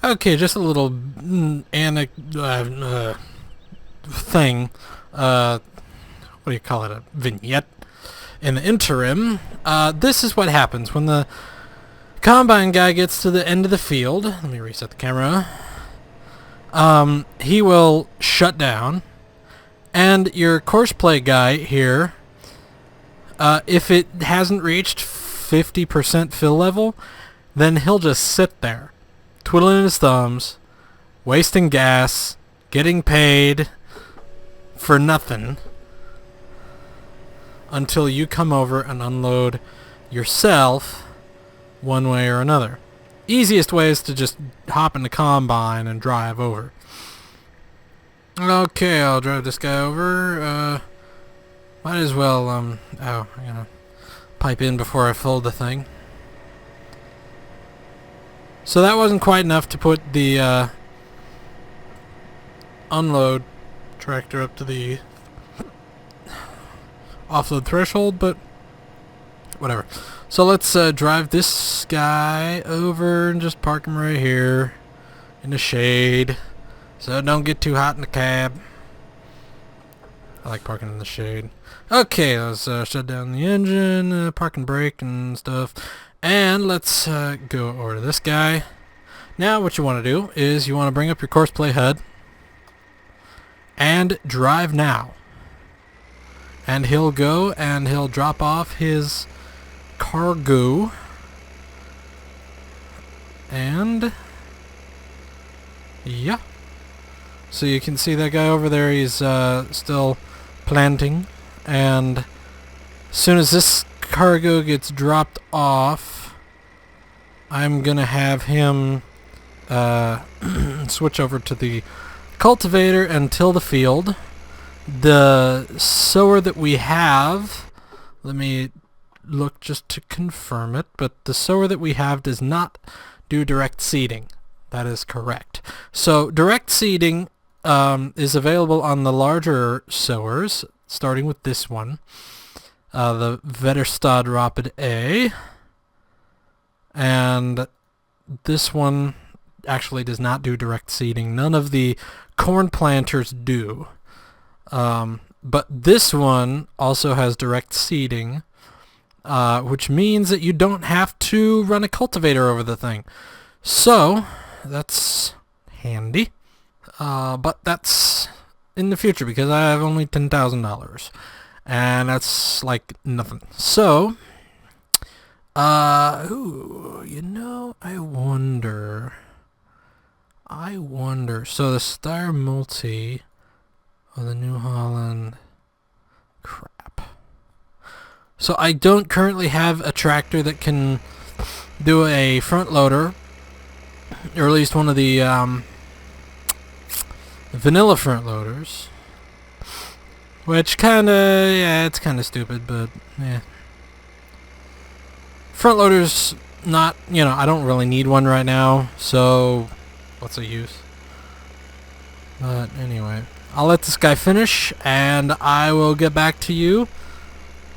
Okay, just a little thing. What do you call it? A vignette. In the interim, this is what happens when the combine guy gets to the end of the field. Let me reset the camera. He will shut down, and your course play guy here, if it hasn't reached 50% fill level, then he'll just sit there, twiddling his thumbs, wasting gas, getting paid for nothing, until you come over and unload yourself one way or another. Easiest way is to just hop in the combine and drive over. Okay, I'll drive this guy over. Might as well, I'm gonna pipe in before I fold the thing. So that wasn't quite enough to put the unload tractor up to the offload threshold, but whatever. So let's drive this guy over and just park him right here in the shade so it don't get too hot in the cab. I like parking in the shade. Okay, let's shut down the engine, park and brake and stuff, and let's go over to this guy. Now what you want to do is you want to bring up your course play HUD and drive now. And he'll go and he'll drop off his cargo. And yeah. So you can see that guy over there, he's still planting. And as soon as this cargo gets dropped off, I'm gonna have him switch over to the cultivator and till the field. The sower that we have, let me look just to confirm it, but the sower that we have does not do direct seeding. That is correct. So direct seeding is available on the larger sowers, starting with this one, the Vetterstad Rapid A, and this one actually does not do direct seeding. None of the corn planters do. But this one also has direct seeding, which means that you don't have to run a cultivator over the thing. So, that's handy. But that's in the future because I have only $10,000. And that's like nothing. So, I wonder. So the Star Multi... Oh, the New Holland. Crap. So I don't currently have a tractor that can do a front loader, or at least one of the vanilla front loaders. Which it's kinda stupid, but yeah. Front loader's not, I don't really need one right now, so what's the use? But anyway. I'll let this guy finish, and I will get back to you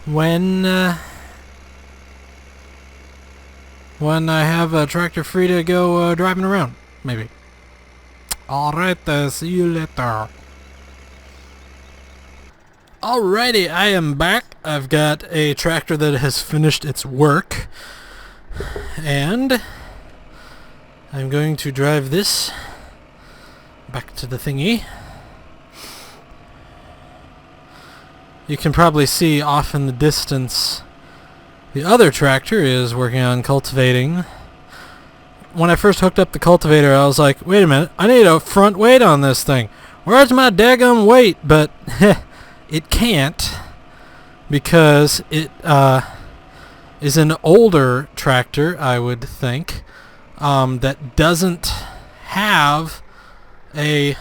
when I have a tractor free to go driving around, maybe. Alright, see you later. Alrighty, I am back. I've got a tractor that has finished its work, and I'm going to drive this back to the thingy. You can probably see off in the distance the other tractor is working on cultivating. When I first hooked up the cultivator, I was like, wait a minute, I need a front weight on this thing. Where's my daggum weight? But it can't, because it is an older tractor, I would think, that doesn't have a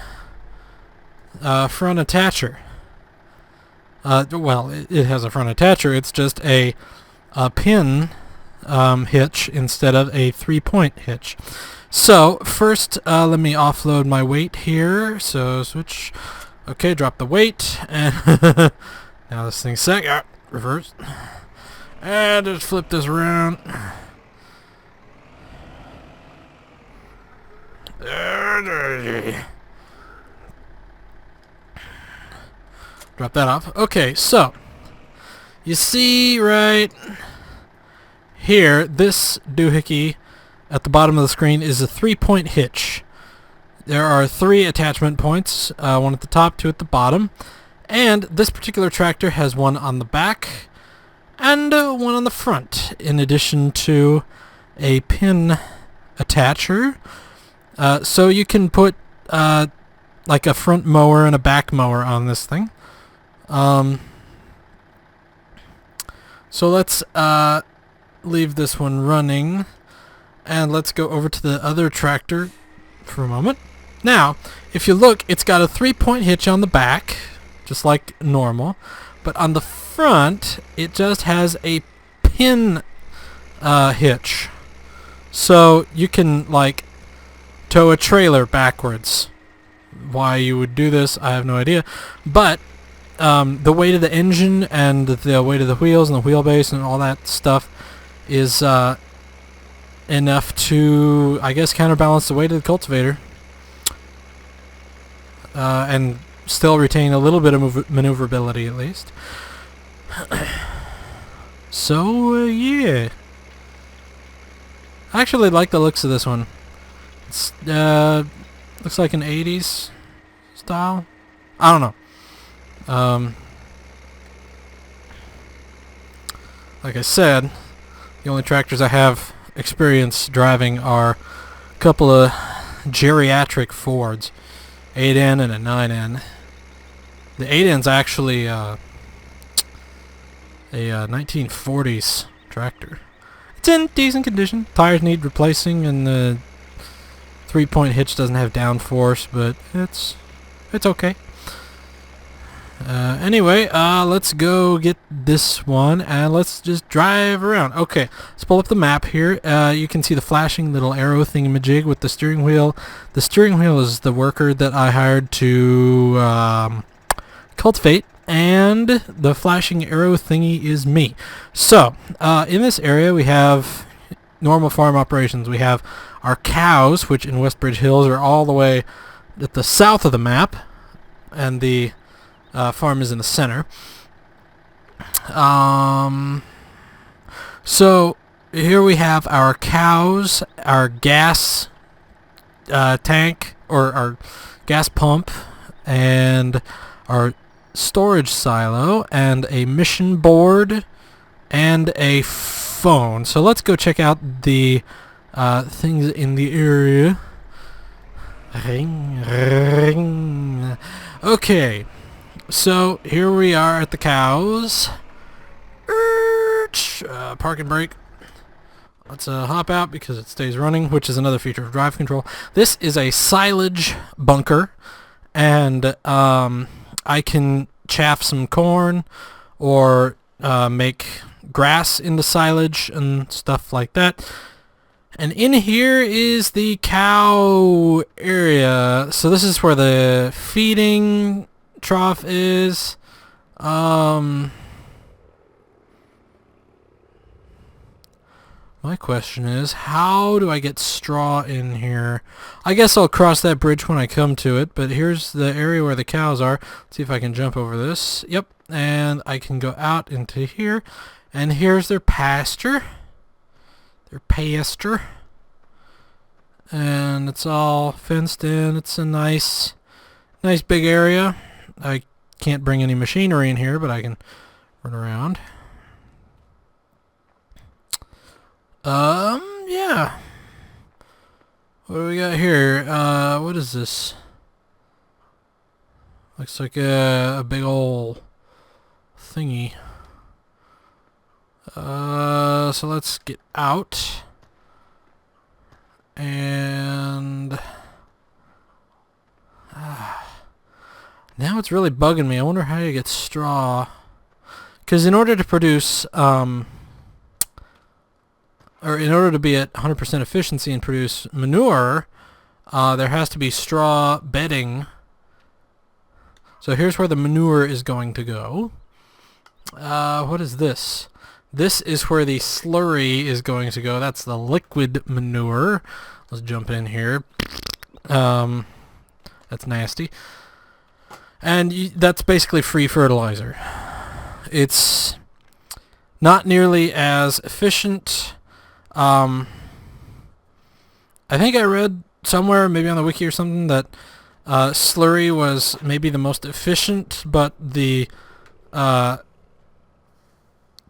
front attacher. Well, it has a front attacher. It's just a pin hitch instead of a 3-point hitch. So first, let me offload my weight here. So switch. Okay, drop the weight, and now this thing's set. Reverse, and just flip this around. Drop that off. Okay, so you see right here, this doohickey at the bottom of the screen is a 3-point hitch. There are 3 attachment points, one at the top, 2 at the bottom, and this particular tractor has one on the back and one on the front, in addition to a pin attacher. So you can put like a front mower and a back mower on this thing. So let's leave this one running, and let's go over to the other tractor for a moment. Now, if you look, it's got a 3-point hitch on the back, just like normal, but on the front, it just has a pin hitch. So you can, like, tow a trailer backwards. Why you would do this, I have no idea. But the weight of the engine and the weight of the wheels and the wheelbase and all that stuff is enough to, I guess, counterbalance the weight of the cultivator. And still retain a little bit of maneuverability, at least. So, yeah. I actually like the looks of this one. It's, looks like an 80s style. I don't know. Like I said, the only tractors I have experience driving are a couple of geriatric Fords. 8N and a 9N. The 8N's actually a 1940s tractor. It's in decent condition. Tires need replacing, and the 3-point hitch doesn't have downforce, but it's okay. Anyway, let's go get this one, and let's just drive around. Okay, let's pull up the map here. You can see the flashing little arrow thingamajig with the steering wheel. The steering wheel is the worker that I hired to cultivate, and the flashing arrow thingy is me. So, in this area we have normal farm operations. We have our cows, which in Westbridge Hills are all the way at the south of the map, and the farm is in the center. So here we have our cows, our gas tank, or our gas pump, and our storage silo, and a mission board, and a phone. So let's go check out the things in the area. Ring, ring. Okay. So, here we are at the cows. Park and brake. Let's hop out because it stays running, which is another feature of drive control. This is a silage bunker, and I can chaff some corn or make grass into silage and stuff like that. And in here is the cow area. So this is where the feeding trough is. My question is, how do I get straw in here? I guess I'll cross that bridge when I come to it, but here's the area where the cows are. Let's see if I can jump over this. Yep, and I can go out into here, and here's their pasture. Their pasture. And it's all fenced in. It's a nice big area. I can't bring any machinery in here, but I can run around. Yeah. What do we got here? What is this? Looks like a big old thingy. So let's get out. And now it's really bugging me. I wonder how you get straw. Because in order to produce, or in order to be at 100% efficiency and produce manure, there has to be straw bedding. So here's where the manure is going to go. What is this? This is where the slurry is going to go. That's the liquid manure. Let's jump in here. That's nasty. And that's basically free fertilizer. It's not nearly as efficient. I think I read somewhere, maybe on the wiki or something, that slurry was maybe the most efficient, but the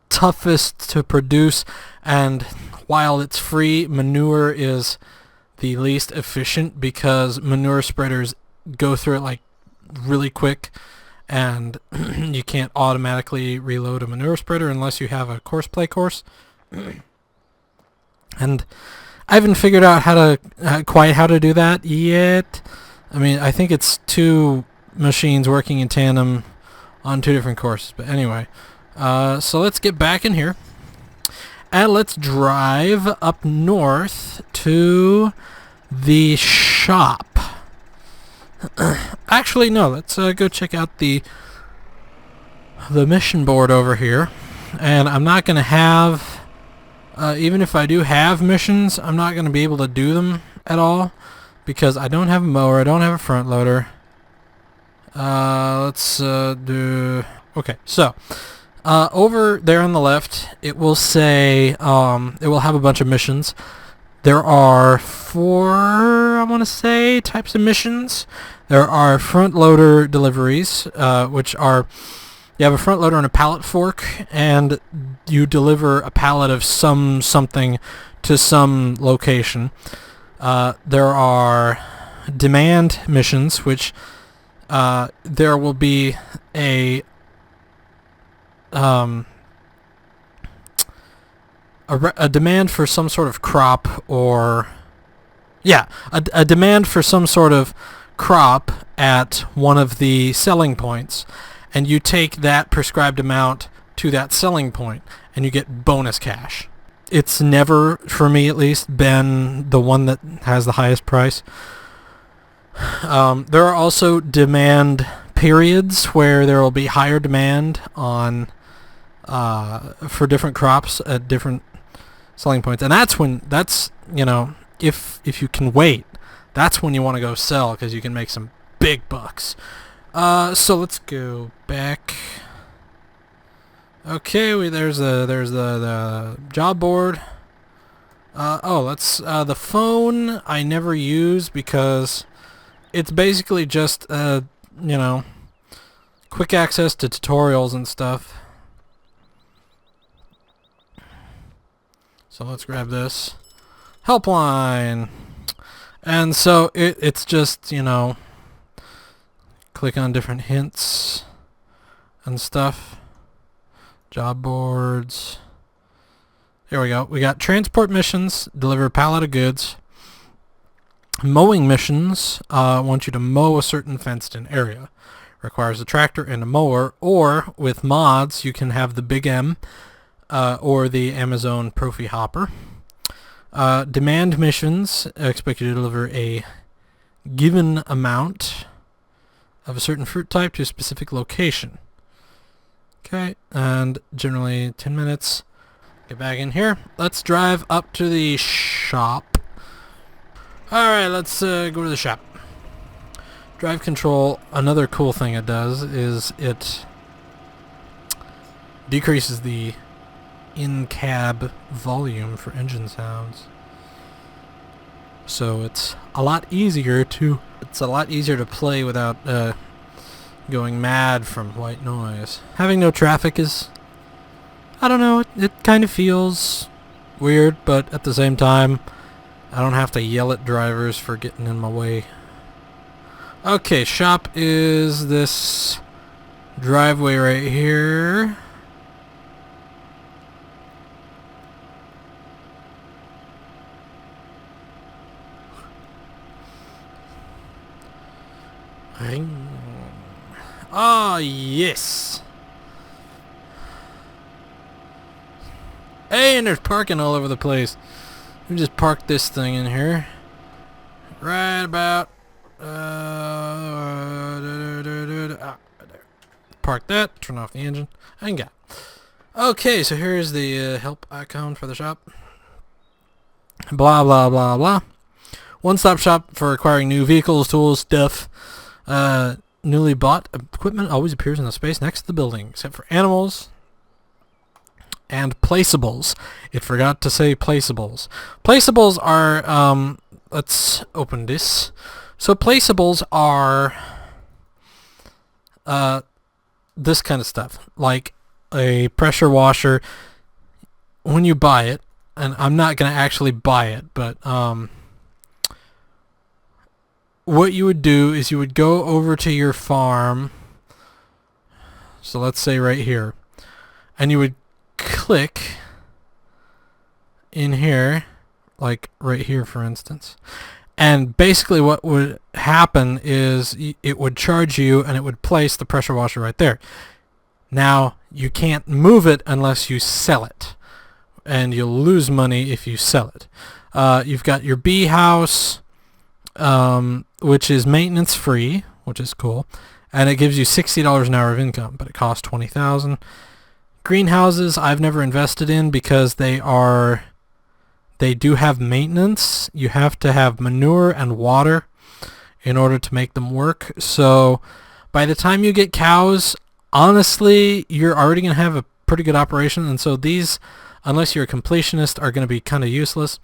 toughest to produce. And while it's free, manure is the least efficient because manure spreaders go through it like really quick, and you can't automatically reload a manure spreader unless you have a course course. And I haven't figured out quite how to do that yet. I mean, I think it's two machines working in tandem on two different courses. But anyway, so let's get back in here. And let's drive up north to the shop. Actually, no, let's go check out the mission board over here. And I'm not going to have, even if I do have missions, I'm not going to be able to do them at all because I don't have a mower, I don't have a front loader. Let's do... Okay, so... over there on the left, it will say, it will have a bunch of missions. There are 4, I want to say, types of missions. There are front loader deliveries, which are, you have a front loader and a pallet fork, and you deliver a pallet of something to some location. There are demand missions, which there will be a demand for some sort of crop, or a demand for some sort of crop at one of the selling points, and you take that prescribed amount to that selling point and you get bonus cash. It's never, for me at least, been the one that has the highest price. There are also demand periods where there will be higher demand on for different crops at different selling points, and that's if you can wait, that's when you want to go sell because you can make some big bucks. So let's go back. Okay, there's the job board. Let's the phone I never use because it's basically just quick access to tutorials and stuff. So let's grab this helpline, and so it's just click on different hints and stuff. Job boards. Here we go. We got transport missions, deliver a pallet of goods. Mowing missions want you to mow a certain fenced-in area. Requires a tractor and a mower, or with mods you can have the Big M or the Amazon Profi Hopper. Demand missions expect you to deliver a given amount of a certain fruit type to a specific location. Okay, and generally 10 minutes. Get back in here. Let's drive up to the shop. Alright, let's go to the shop. Drive control, another cool thing it does is it decreases the in-cab volume for engine sounds. So it's a lot easier to play without going mad from white noise. Having no traffic is, I don't know, it kind of feels weird, but at the same time, I don't have to yell at drivers for getting in my way. Okay, shop is this driveway right here. Ring. Ah, yes. Hey, and there's parking all over the place. Let me just park this thing in here. Right about park that, turn off the engine, and go. Okay, so here's the help icon for the shop. Blah, blah, blah, blah. One-stop shop for acquiring new vehicles, tools, stuff. Newly bought equipment always appears in the space next to the building, except for animals and placeables. It forgot to say placeables. Placeables are, let's open this. So placeables are this kind of stuff, like a pressure washer. When you buy it, and I'm not going to actually buy it, but what you would do is you would go over to your farm, so let's say right here, and you would click in here, like right here for instance, and basically what would happen is it would charge you and it would place the pressure washer right there. Now you can't move it unless you sell it, and you'll lose money if you sell it. You've got your bee house, which is maintenance free, which is cool, and it gives you $60 an hour of income, but it costs $20,000. Greenhouses I've never invested in because they do have maintenance. You have to have manure and water in order to make them work. So by the time you get cows, honestly, you're already going to have a pretty good operation, and so these, unless you're a completionist, are going to be kind of useless.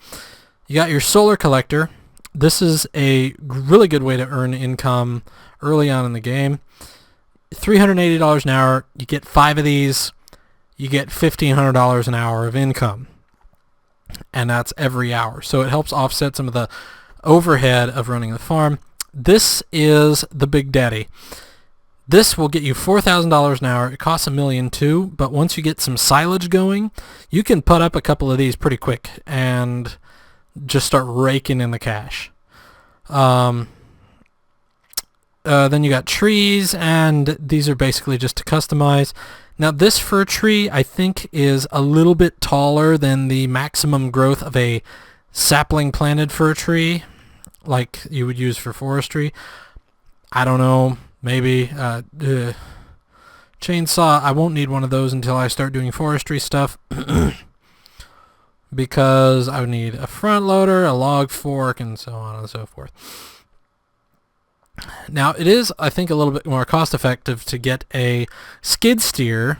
You got your solar collector. This is a really good way to earn income early on in the game. $380 an hour. You get 5 of these. You get $1,500 an hour of income. And that's every hour. So it helps offset some of the overhead of running the farm. This is the Big Daddy. This will get you $4,000 an hour. It costs $1 million too, but once you get some silage going, you can put up a couple of these pretty quick and just start raking in the cash. Then you got trees, and these are basically just to customize. Now this fir tree I think is a little bit taller than the maximum growth of a sapling planted fir tree like you would use for forestry. I don't know, maybe. Chainsaw, I won't need one of those until I start doing forestry stuff because I would need a front loader, a log fork, and so on and so forth. Now it is, I think, a little bit more cost effective to get a skid steer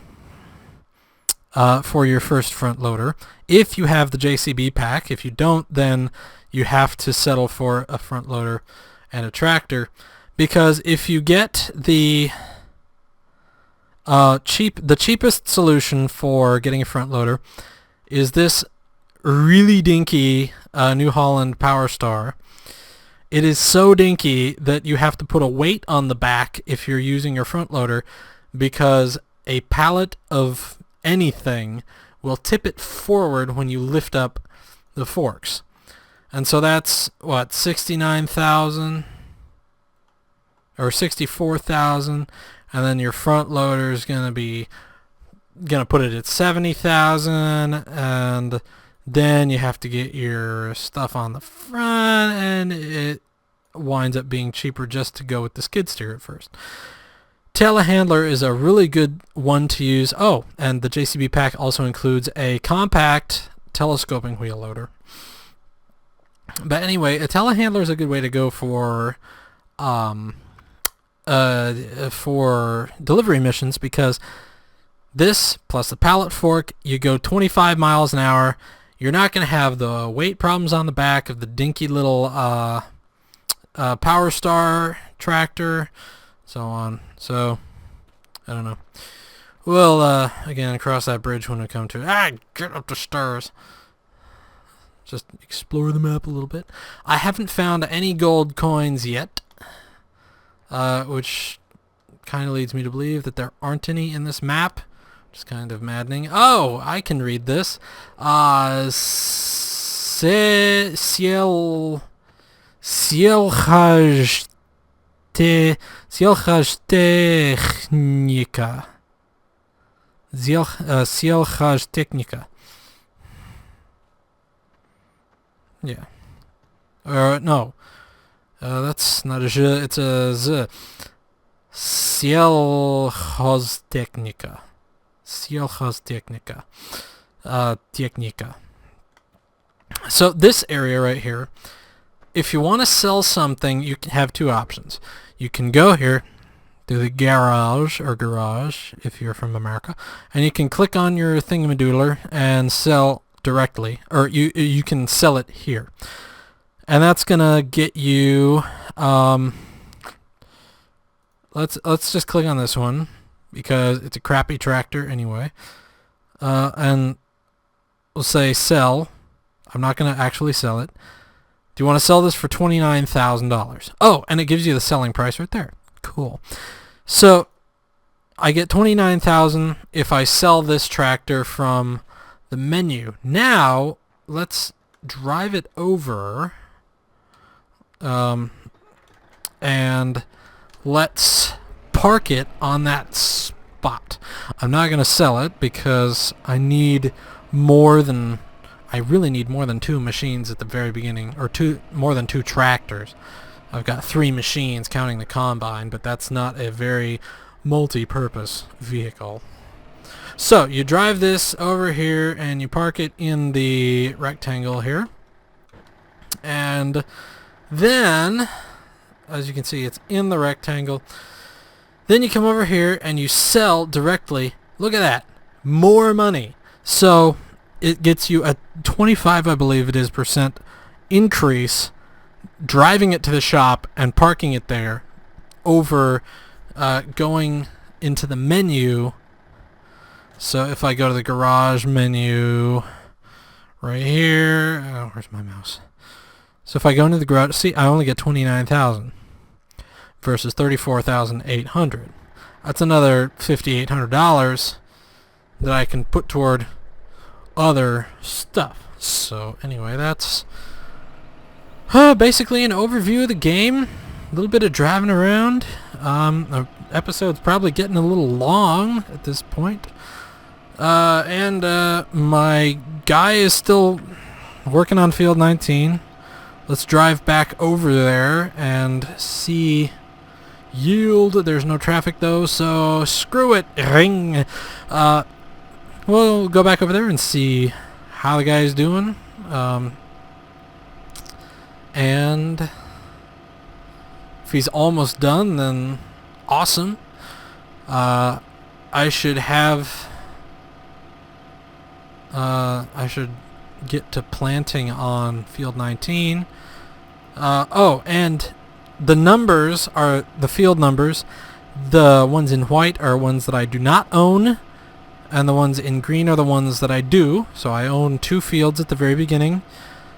for your first front loader if you have the JCB pack. If you don't, then you have to settle for a front loader and a tractor, because if you get the cheapest solution for getting a front loader is this really dinky New Holland Power Star. It is so dinky that you have to put a weight on the back if you're using your front loader, because a pallet of anything will tip it forward when you lift up the forks. And so that's, what, 69,000 or 64,000, and then your front loader is going to put it at 70,000, and then you have to get your stuff on the front, and it winds up being cheaper just to go with the skid steer at first. Telehandler is a really good one to use. Oh, and the JCB pack also includes a compact telescoping wheel loader. But anyway, a telehandler is a good way to go for delivery missions, because this plus the pallet fork, you go 25 miles an hour. You're not going to have the weight problems on the back of the dinky little Power Star tractor, so on. So, I don't know. We'll, again, cross that bridge when we come to it. Get up the stairs. Just explore the map a little bit. I haven't found any gold coins yet, which kind of leads me to believe that there aren't any in this map. Which is kind of maddening. Oh, I can read this. Sielhajtechnika. Sielhajtechnika. Yeah. No. That's not a j, it's a z. Sielhajtechnika. Sielhajtechnika. Technika. So this area right here if you want to sell something, you can have two options. You can go here to the garage if you're from America, and you can click on your thingamadoodler and sell directly, or you can sell it here, and that's gonna get you. Let's just click on this one because it's a crappy tractor anyway, and we'll say sell. I'm not gonna actually sell it. Do you want to sell this for $29,000? Oh, and it gives you the selling price right there. Cool. So I get $29,000 if I sell this tractor from the menu. Now let's drive it over, and let's park it on that spot. I'm not going to sell it because I really need more than two machines at the very beginning, or more than two tractors. I've got 3 machines counting the combine, but that's not a very multi-purpose vehicle. So you drive this over here and you park it in the rectangle here, and then, as you can see, it's in the rectangle. Then you come over here and you sell directly. Look at that, more money. So it gets you a 25, I believe it is, percent increase driving it to the shop and parking it there over going into the menu. So if I go to the garage menu right here, oh, where's my mouse? So if I go into the garage, see, I only get $29,000 versus $34,800. That's another $5,800 that I can put toward other stuff. So anyway, that's basically an overview of the game. A little bit of driving around. The episode's probably getting a little long at this point. And my guy is still working on Field 19. Let's drive back over there and see yield. There's no traffic though, so screw it. Ring. We'll go back over there and see how the guy's doing. And if he's almost done, then awesome. I should get to planting on Field 19. Oh, and the numbers are the field numbers. The ones in white are ones that I do not own, and the ones in green are the ones that I do. So I own 2 fields at the very beginning.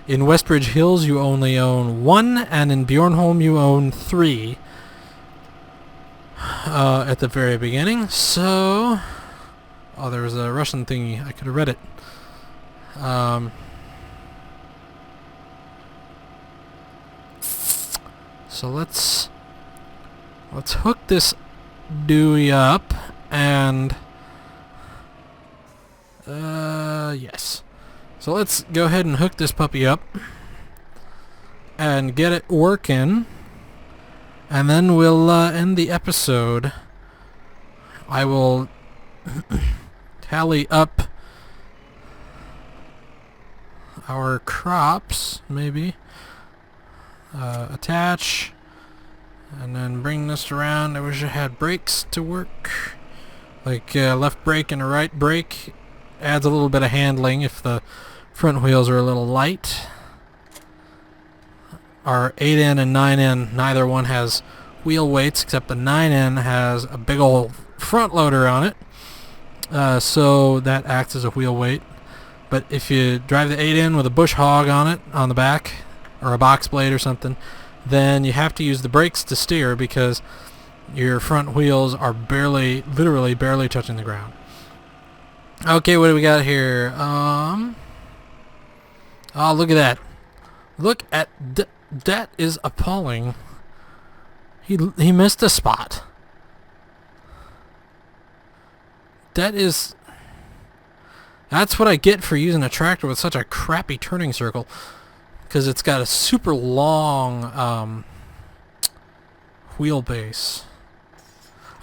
In Westridge Hills, you only own 1, and in Bjornholm, you own 3 at the very beginning. So, oh, there was a Russian thingy. I could have read it. So let's hook this Dewey up, and yes. So let's go ahead and hook this puppy up and get it working, and then we'll end the episode. I will tally up our crops, maybe. Attach, and then bring this around. I wish I had brakes to work, like left brake and a right brake. Adds a little bit of handling if the front wheels are a little light. Our 8N and 9N, neither one has wheel weights, except the 9N has a big old front loader on it, so that acts as a wheel weight. But if you drive the 8N with a bush hog on it, on the back, or a box blade or something, then you have to use the brakes to steer because your front wheels are literally barely touching the ground. Okay, what do we got here? Oh, look at that. Look at that is appalling. He missed a spot. That's what I get for using a tractor with such a crappy turning circle, because it's got a super long wheelbase.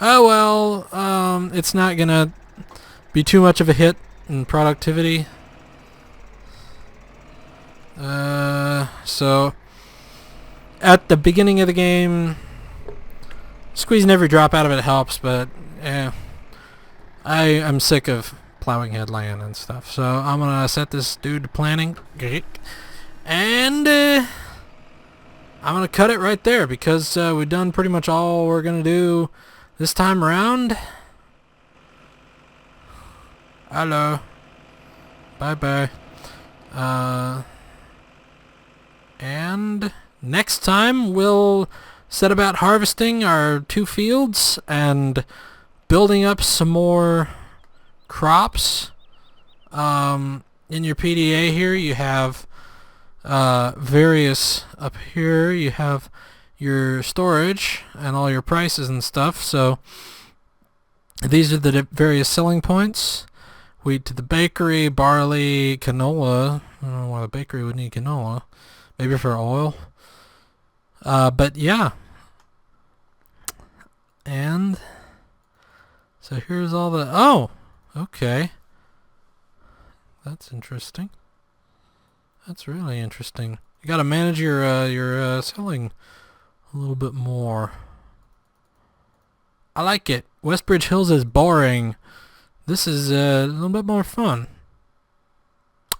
Oh well, it's not gonna be too much of a hit in productivity. So at the beginning of the game, squeezing every drop out of it helps, but I'm sick of plowing headland and stuff. So I'm going to set this dude to planning. And I'm going to cut it right there because we've done pretty much all we're going to do this time around. Hello. Bye-bye. And next time we'll set about harvesting our 2 fields and building up some more crops. In your PDA here you have various, up here you have your storage and all your prices and stuff. So these are the various selling points. Wheat to the bakery, barley, canola. I don't know why the bakery would need canola. Maybe for oil. But yeah. And so here's all the... Oh! Okay. That's interesting. That's really interesting. You gotta manage your selling a little bit more. I like it. Westbridge Hills is boring. This is a little bit more fun.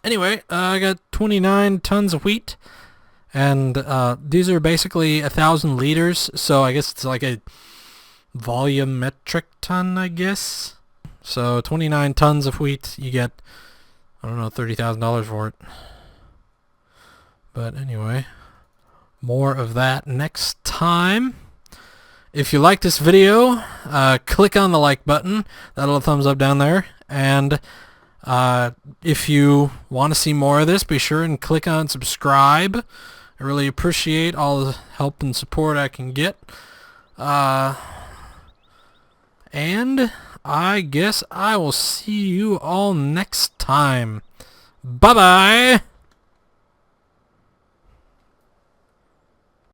Anyway, I got 29 tons of wheat, and these are basically 1,000 liters, so I guess it's like a volumetric ton, I guess. So 29 tons of wheat, you get, I don't know, $30,000 for it. But anyway, more of that next time. If you like this video, click on the like button, that little thumbs up down there, and if you want to see more of this, be sure and click on subscribe. I really appreciate all the help and support I can get. And I guess I will see you all next time. Bye-bye!